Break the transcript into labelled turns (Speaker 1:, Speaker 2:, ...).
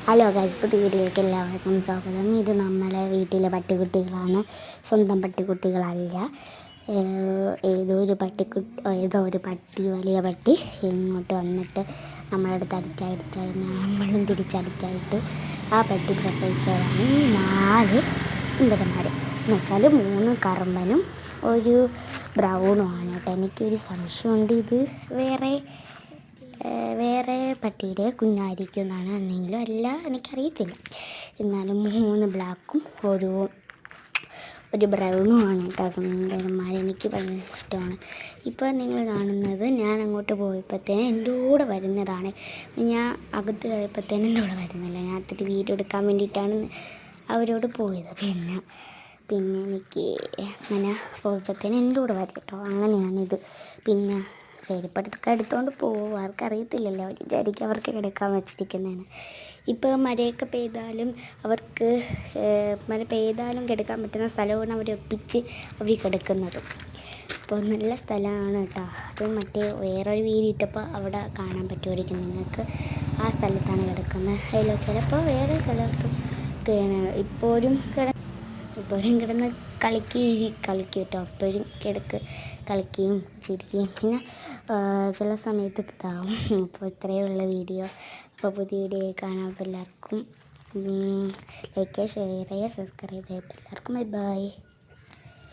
Speaker 1: Hello guys, പുതിയ വീഡിയോയിലേക്ക് എല്ലാവർക്കും സ്വാഗതം. ഇത് നമ്മളെ വീട്ടിലെ പട്ടിക്കുട്ടികളാണ്, സ്വന്തം പട്ടിക്കുട്ടികളല്ല. ഏതോ ഒരു പട്ടി, വലിയ പട്ടി ഇങ്ങോട്ട് വന്നിട്ട് നമ്മളെ അടുത്ത് അടിച്ചായി നമ്മളും തിരിച്ചടിച്ചായിട്ട് ആ പട്ടി പ്രസവിച്ചവരാണ് ഈ 4 സുന്ദരന്മാർ. എന്ന് വെച്ചാൽ 3 കറുമ്പനും ഒരു ബ്രൗണും ആണ് കേട്ടോ. എനിക്കൊരു സംശയമുണ്ട്, ഇത് വേറെ പട്ടിയുടെ കുഞ്ഞായിരിക്കും എന്നാണ്. എന്നെങ്കിലും അല്ല, എനിക്കറിയത്തില്ല. എന്നാലും 3 ബ്ലാക്കും ഒരു ബ്രൗണും ആണ് കേട്ടോ സുന്ദരന്മാർ. എനിക്ക് ഭയങ്കര ഇഷ്ടമാണ്. ഇപ്പോൾ നിങ്ങൾ കാണുന്നത് ഞാൻ അങ്ങോട്ട് പോയപ്പോഴത്തേനും എൻ്റെ കൂടെ വരുന്നതാണ്. ഞാൻ അകത്ത് കയറിയപ്പോഴത്തേനും എൻ്റെ കൂടെ വരുന്നില്ല. ഞാൻ അത്തിട്ട് വീഡിയോ എടുക്കാൻ വേണ്ടിയിട്ടാണ് അവരോട് പോയത്. പിന്നെ എനിക്ക് അങ്ങനെ പോയപ്പോഴത്തേനും എൻ്റെ കൂടെ വരും കേട്ടോ. അങ്ങനെയാണിത്. പിന്നെ ചെരുപ്പടുത്തൊക്കെ എടുത്തുകൊണ്ട് പോകും. ആർക്കറിയത്തില്ലല്ലോ, അവർ വിചാരിക്കും അവർക്ക് കിടക്കാൻ വെച്ചിരിക്കുന്നതാണ്. ഇപ്പോൾ മഴയൊക്കെ പെയ്താലും മഴ പെയ്താലും കിടക്കാൻ പറ്റുന്ന സ്ഥലമാണ് അവർ ഒപ്പിച്ച് അവർ കിടക്കുന്നത്. അപ്പോൾ നല്ല സ്ഥലമാണ് കേട്ടോ. അത് വേറൊരു വീട് ഇട്ടപ്പോൾ അവിടെ കാണാൻ പറ്റുമായിരിക്കും നിങ്ങൾക്ക്. ആ സ്ഥലത്താണ് കിടക്കുന്നത്. അതിലോ ചിലപ്പോൾ വേറെ സ്ഥലത്തൊക്കെയാണ് ഇപ്പോഴും കിടന്ന് കളിക്കും കേട്ടോ. എപ്പോഴും കളിക്കുകയും ചിരിക്കുകയും പിന്നെ ചില സമയത്തൊക്കെ ഇതാവും. അപ്പോൾ ഇത്രയേ ഉള്ള വീഡിയോ. അപ്പോൾ പുതിയ വീഡിയോ കാണാം. അപ്പോൾ എല്ലാവർക്കും ലൈക്ക് ചെയ്യുക, ഷെയർ ചെയ്യുക, സബ്സ്ക്രൈബ് ചെയ്യുക. എല്ലാവർക്കും ബൈ.